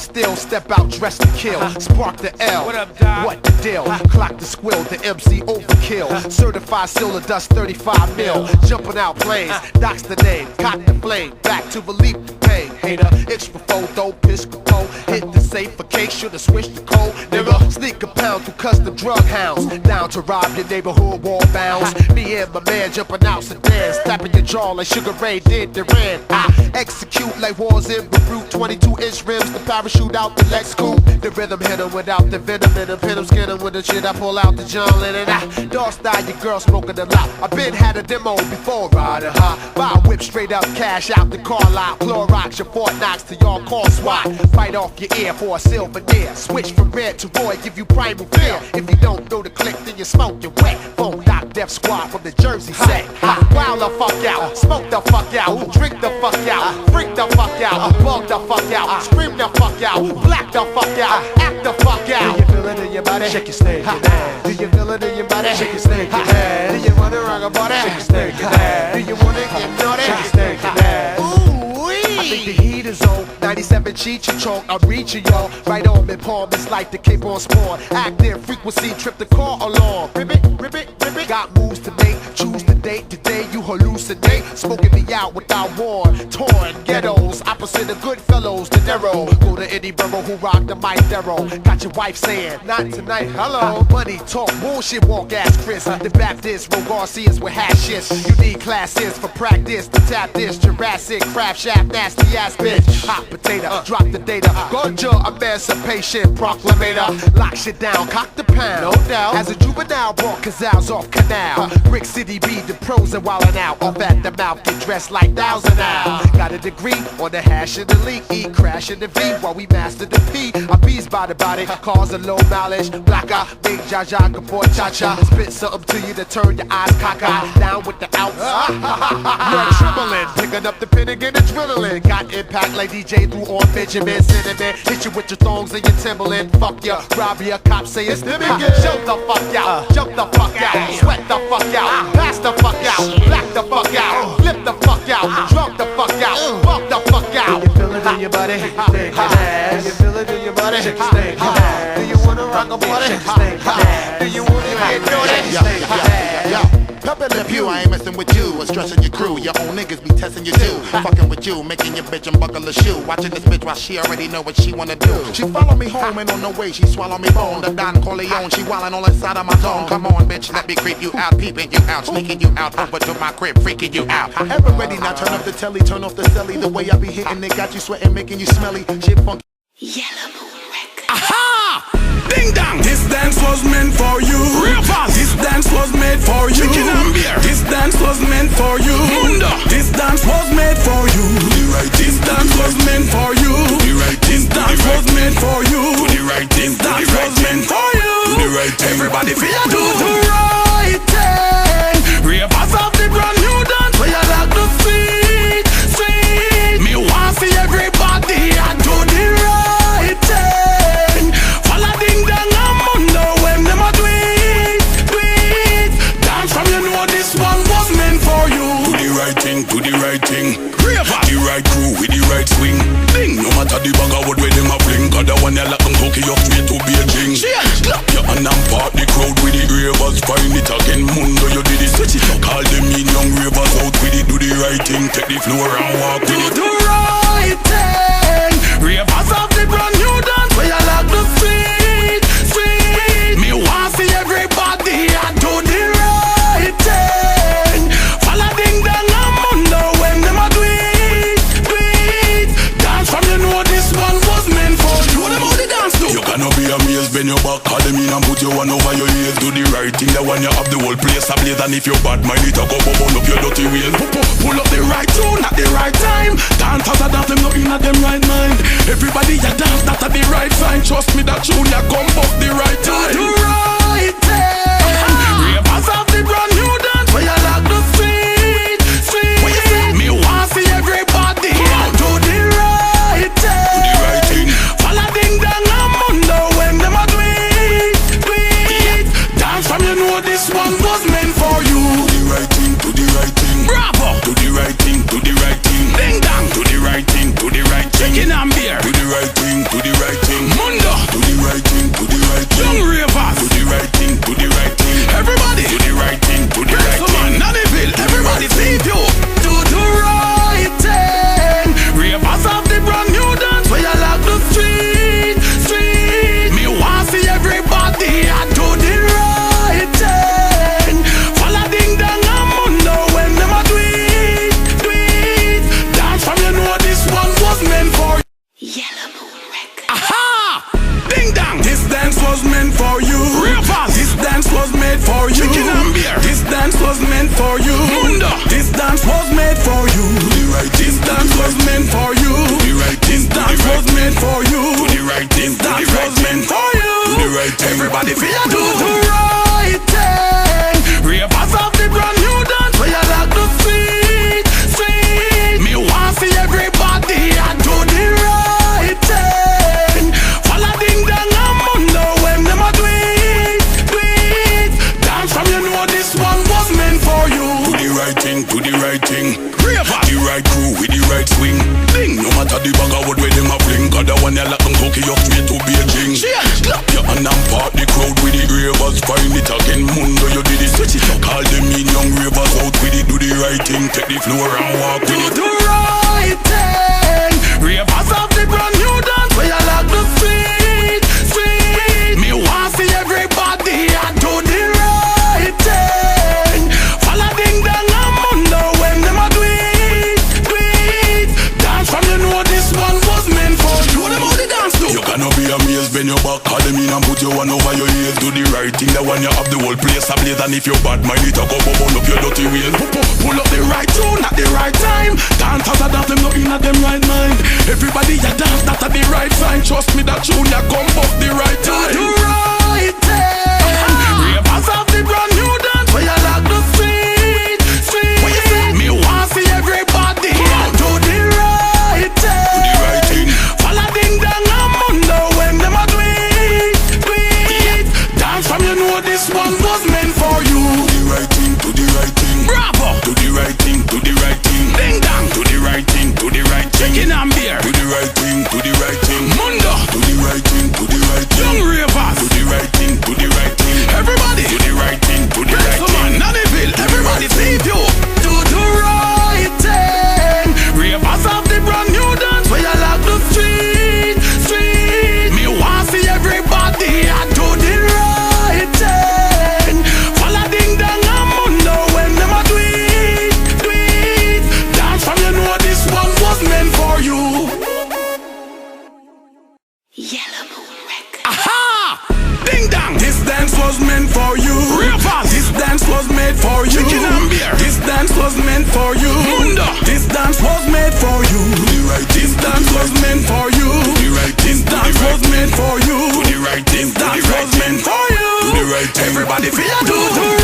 still, step out dressed to kill. Spark the L, What up, Doc? what the deal? Clock the squill, the MC overkill. Certified silver dust 35 mil. Jumping out planes, Doc's the name. Cock the flame, back to relief the pain. Hater, extra photo, Piscopo. Hit the safe for case, should've switched the code. Nigga, sneak a pound through custom drug hounds. Down to rob your neighborhood wall bounds. Me and my man jumping out sedans. Tapping your jaw like Sugar Ray did the Ran. I execute like wars in Beirut. 22-inch rims, the parachute out the Lex coupe. The rhythm hit him without the venom in him. Pin him, skin him with the shit. I pull out the John Lennon. Dog style, your girl smoking a lot. I been had a demo before riding high. Buy a whip straight up, cash out the car lot. Clorox, your Fort Knox to y'all call SWAT. Fight off your ear for a silver near. Switch from red to Roy, give you primal fear. If you don't know the click, then you smoke, you're wet. Phone Doc Def Squad from the Jersey set. Wild the fuck out, smoke the fuck out, drink the fuck out, freak the fuck out, bug the fuck out, scream the fuck out, black the fuck out, act the fuck out. Do you feel it in your body? Shake your snake, do you feel it in your body? Shake your snake, do you wanna rock a body? Shake your snake, do you wanna get naughty? Shake your snake, I think the heat is on. 97 Cheech and Chong, I'm reaching y'all. Right on mid palm, it's like the Cape on spawn. Active frequency, trip the car along. Ribbit, ribbit, ribbit. Got moves to make, choose the date. Today you hallucinate, smoking me out without war. Torn ghettos, opposite of good fellows. De Niro, go to any borough who rock the mic Darrow. Got your wife saying, not tonight, hello. Money talk, bullshit walk ass Chris. The Baptist, Ro Garcias with hashes. You need classes for practice to tap this. Jurassic, craft shaft, nasty ass bitch. Hot potato, drop the data. Ganja, emancipation proclamator. Lock shit down, cock the pound. No doubt. As a juvenile, brought Cazals off canal. Brick City be the pros and wildin' out. Off at the mouth, get dressed like thousand now. Got a degree on the hash and the leak. Eat, crash in the V while we master the P. I bees by the body, cars a low mileage. Blacker, big Jaja, Gabor Cha-Cha. Spit something to you to turn your eyes cockeyed. Down with the outs. You're trembling, picking up the pin again, adrenaline. Got impact like DJ threw on Benjamin Cinnamon. Hit you with your thongs and your Timberland. Fuck ya, rob ya, cops say it's the begin. Jump the fuck out, jump the fuck out, sweat the fuck out, pass the fuck out, black the fuck out, flip the fuck out, drunk the fuck out, bump the fuck out. Do you feel it in your body? Do you feel it in your body? Do you wanna rock a body? Do you wanna get dirty? Pep in the pew, I ain't messing with you or stressing your crew. Your own niggas be testing you too. Fucking with you, making your bitch unbuckle a shoe. Watching this bitch while she already know what she wanna do. She follow me home and on the way she swallow me bone. The Don Corleone, she wildin' all inside of my zone. Come on, bitch, let me creep you out, peeping you out, sneaking you out over to my crib, freaking you out. Ever ready now? Turn up the telly, turn off the celly. The way I be hitting it got you sweating, making you smelly. Shit funky. Yellow Moon Records. Aha! Ding dong! This dance was meant for you. Real fast. This dance was made for you. Chicken and beer. This dance was meant for you. Mundo. This dance was made for you. Do the right. This dance was meant for you. Do the right. This dance was meant for you. Do the right. This dance was meant for you. Do the right. Everybody feel it. Do the right thing. Ravers of the brand new dance. Where you like the sweet, sweet. Me want see everybody and do the right thing. Follow ding dong and mundo when them a do it, do it. Dance from you know this one was meant for you. Do the right thing, do the right thing. The right crew with the right swing. Ding, no matter the bag of wood where them a fling. Cause the one you like them cookie up straight to Beijing. Clap your hand and part the crowd with the ravers. Find it again, mundo you did it. Switch it up. Call them in young ravers out with it. Do the right thing, take the floor and walk with it. Do the right thing. Ravers of the brand new dance where you like the sweet, sweet. Me want see everybody and do the right thing. Follow ding dong and mundo when them a do it, do it. Dance from you know this one was meant for you. Show them how the dance do. You cannot be amazed, bend your back, call them in and put your one over your ears. Do the right thing, the one you have the whole place ablaze. And if you're bad mind, it a go bubble up your dirty ways. Pull up the right tune at the right time. Dancers a dance, them not in at them right mind. Everybody a dance, that at the right time. Trust me, that tune ya come up the right time. Do the right thing. Ravers of the brand new dance where you like the sweet, sweet. What you say? Me want see everybody do the right thing. Do the right thing. Follow ding dong and mundo when them a do it, do it. Dance from you know this one was meant for you. Do the right thing, do the right thing. Bravo. Do the right thing, do the right thing. Ding dong. Everybody feel do the right thing. Ravers of the brand new dance where you like the sweet, sweet. Me want see everybody and do the right thing. Follow ding dong and mundo when them a do it, do it. Dance from you know this one was meant for you. Do the right thing, do the right thing. Ravers, the right crew with the right swing. Ding, no matter the bag of wood where them a fling. Cause the one you like them cookie up straight to Beijing. Clap your hand and part the crowd with the ravers. Find it again, mundo you did it. Switch it up, call them in young ravers out with it. Do the right thing, take the floor and walk with it. Do the right thing. Ravers of the brand new dance where you like the sweet, sweet. Me want see everybody and do the right thing. Follow ding dong and mundo when them a do it, do it. Dance from you know this one was meant for you. Them how the dance do. You cannot be amazed, bend your back, call them in and put your one over your ears. Do the right thing, the one you have the whole place ablaze. And if you bad mind it, go burn up your dirty ways. Pull up the right tune at the right time. Dancers a dance, them not in at them right mind. Everybody a dance, that at the right sign. Trust me, that tune ya come up the right time. Do the right thing. Ravers of the brand new dance where you like the sweet, sweet. What you say? Me want see everybody do the right thing. Do the right thing. Follow ding dong and mundo when them a do it, do it. Dance from you know this one was meant for you. Do the right thing, do the right thing. Bravo. Do the right thing, do the right thing. Ding dong. Do the right thing, do the right thing. Chicken and beer. Do the right thing, do the right thing. Mundo. Do the right thing, do the right thing. Young ravers. Do the right thing, do the right thing. Everybody. Do the right thing, do the right thing. Nannyville. Everybody see you. Do the right thing. Ravers of the brand new dance where you like the sweet, sweet. Me want see everybody and do the right thing. Follow ding dong and mundo when them a do it, do it. Dance from you know this one was meant for you. Yellow Moon Records. Aha! Ding dong! This dance was meant for you. Ravers! This dance was made for you. Chicken and beer. This dance was meant for you. Mundo! This dance was made for you. Do the right. This dance was meant for you. Do the right. This dance was meant for you. Do the right. This dance was meant for you. Do the right. Everybody feel do the